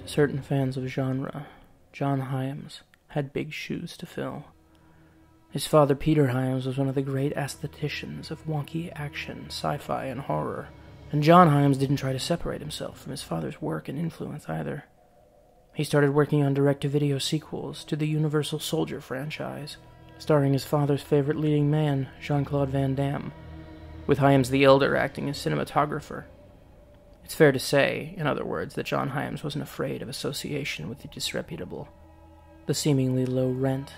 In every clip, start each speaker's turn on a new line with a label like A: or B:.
A: Certain fans of genre, John Hyams, had big shoes to fill. His father, Peter Hyams, was one of the great aestheticians of wonky action, sci-fi, and horror, and John Hyams didn't try to separate himself from his father's work and influence either. He started working on direct-to-video sequels to the Universal Soldier franchise, starring his father's favorite leading man, Jean-Claude Van Damme, with Hyams the Elder acting as cinematographer. It's fair to say, in other words, that John Hyams wasn't afraid of association with the disreputable, the seemingly low rent,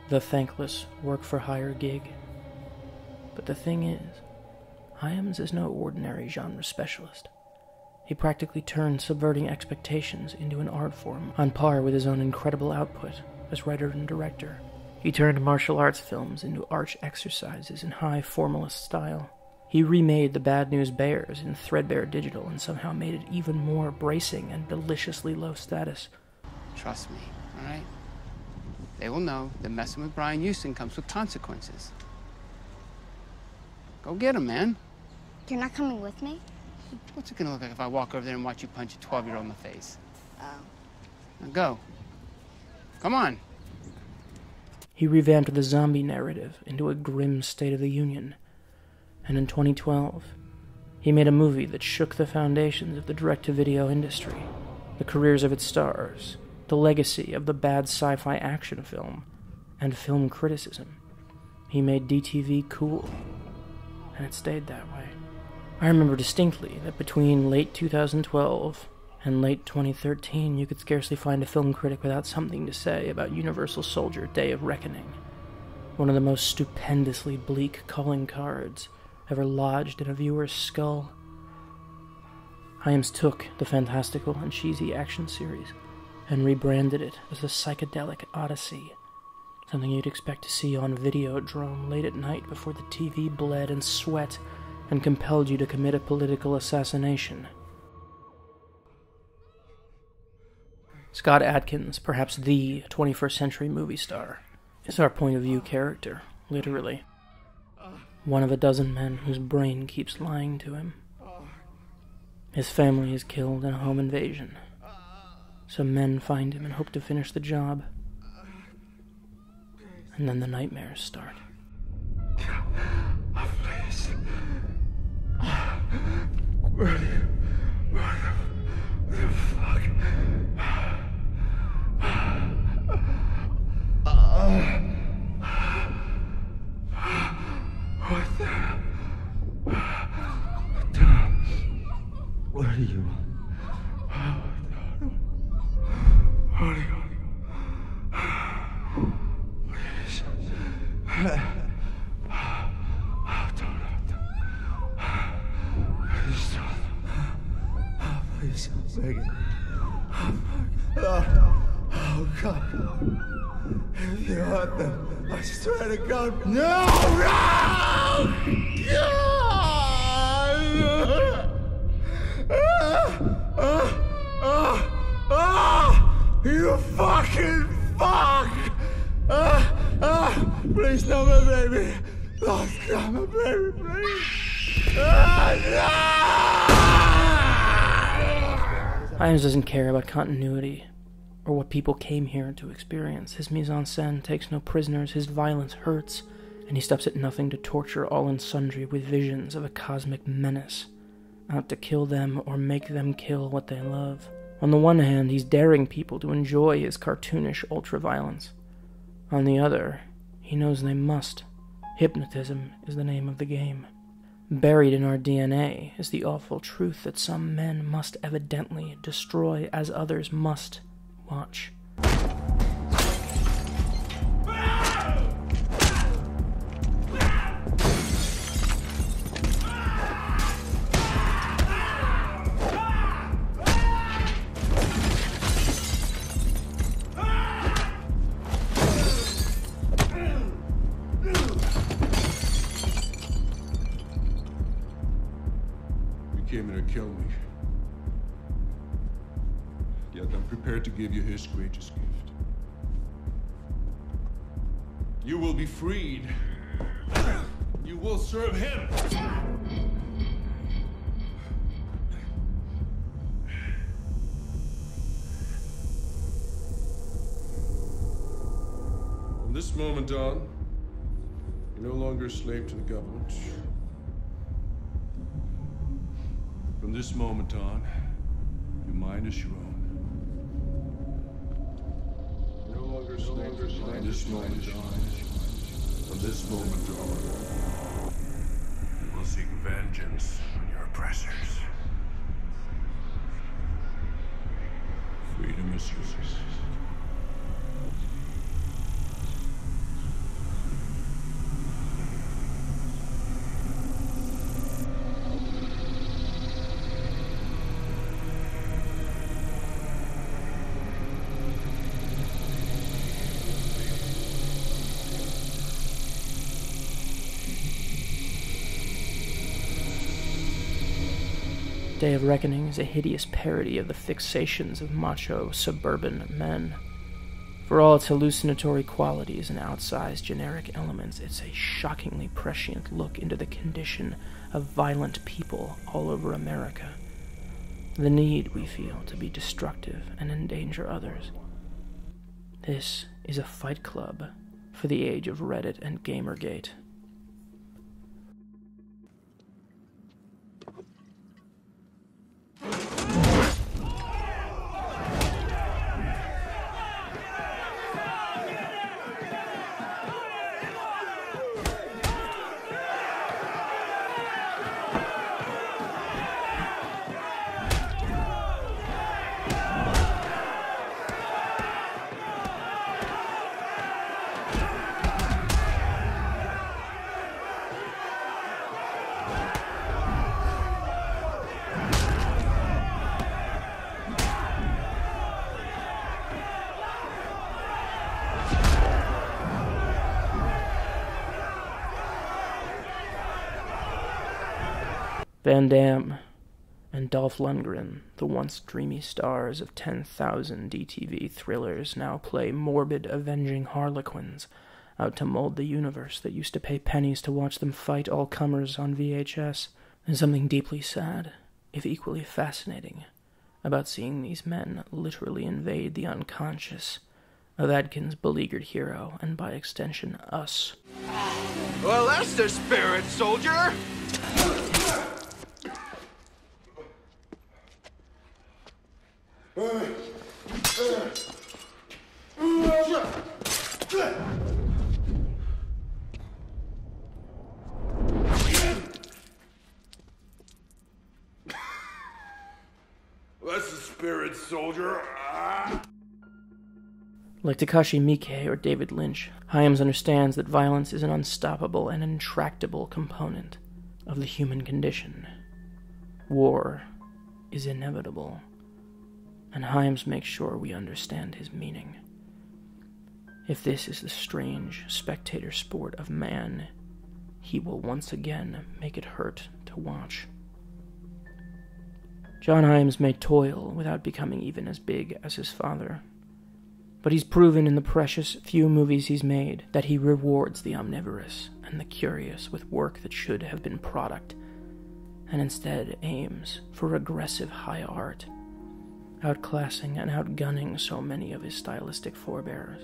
A: the thankless work-for-hire gig. But the thing is, Hyams is no ordinary genre specialist. He practically turned subverting expectations into an art form on par with his own incredible output as writer and director. He turned martial arts films into arch exercises in high formalist style. He remade The Bad News Bears in threadbare digital and somehow made it even more bracing and deliciously low status.
B: Trust me, all right? They will know that messing with Brian Houston comes with consequences. Go get him, man.
C: You're not coming with me?
B: What's it gonna look like if I walk over there and watch you punch a 12-year-old in the face?
C: Oh.
B: Now go. Come on.
A: He revamped the zombie narrative into a grim State of the Union. And in 2012, he made a movie that shook the foundations of the direct-to-video industry, the careers of its stars, the legacy of the bad sci-fi action film, and film criticism. He made DTV cool, and it stayed that way. I remember distinctly that between late 2012 and late 2013, you could scarcely find a film critic without something to say about Universal Soldier: Day of Reckoning, one of the most stupendously bleak calling cards ever lodged in a viewer's skull. Hyams took the fantastical and cheesy action series and rebranded it as a psychedelic odyssey, something you'd expect to see on Videodrome late at night before the TV bled and sweat and compelled you to commit a political assassination. Scott Adkins, perhaps the 21st century movie star, is our point of view character, literally. One of a dozen men whose brain keeps lying to him. His family is killed in a home invasion. Some men find him and hope to finish the job. And then the nightmares start.
D: Please. Where the fuck? What the? What are you? What are you? Please. Please, I'm begging. Oh, God. If you want them, I swear to God. No! You fucking fuck! Please, no, my baby. Oh, God, my baby, please. No!
A: Hyams doesn't care about continuity or what people came here to experience. His mise-en-scène takes no prisoners, his violence hurts, and he stops at nothing to torture all and sundry with visions of a cosmic menace, out to kill them or make them kill what they love. On the one hand, he's daring people to enjoy his cartoonish ultra-violence. On the other, he knows they must. Hypnotism is the name of the game. Buried in our DNA is the awful truth that some men must evidently destroy as others must watch.
D: Came here to kill me. Yet I'm prepared to give you his greatest gift. You will be freed. You will serve him.
E: moment on, you're no longer a slave to the government. From this moment on, your mind is your own. You're no longer a slave to the government. From this moment on, you will seek vengeance on your oppressors. Freedom is yours.
A: Day of Reckoning is a hideous parody of the fixations of macho suburban men. For all its hallucinatory qualities and outsized generic elements, it's a shockingly prescient look into the condition of violent people all over America. The need, we feel, to be destructive and endanger others. This is a fight club for the age of Reddit and Gamergate. Van Damme and Dolph Lundgren, the once dreamy stars of 10,000 DTV thrillers, now play morbid, avenging harlequins out to mold the universe that used to pay pennies to watch them fight all comers on VHS. There's something deeply sad, if equally fascinating, about seeing these men literally invade the unconscious of Adkins' beleaguered hero, and by extension, us.
D: Well, that's the spirit, soldier! That's the spirit, soldier.
A: Like Takashi Miike or David Lynch, Hyams understands that violence is an unstoppable and intractable component of the human condition. War is inevitable, and Hyams makes sure we understand his meaning. If this is the strange spectator sport of man, he will once again make it hurt to watch. John Hyams may toil without becoming even as big as his father, but he's proven in the precious few movies he's made that he rewards the omnivorous and the curious with work that should have been product, and instead aims for regressive high art, outclassing and outgunning so many of his stylistic forebears.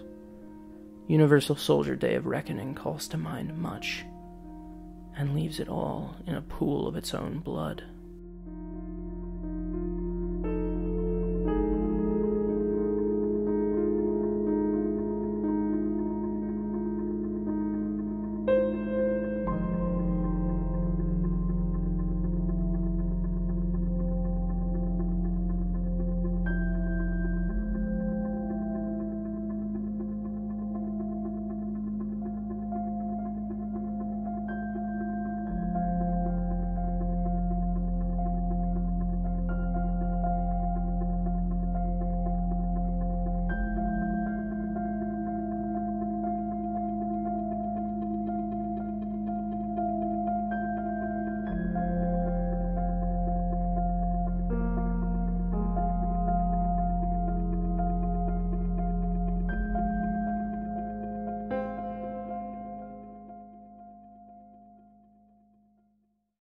A: Universal Soldier Day of Reckoning calls to mind much, and leaves it all in a pool of its own blood.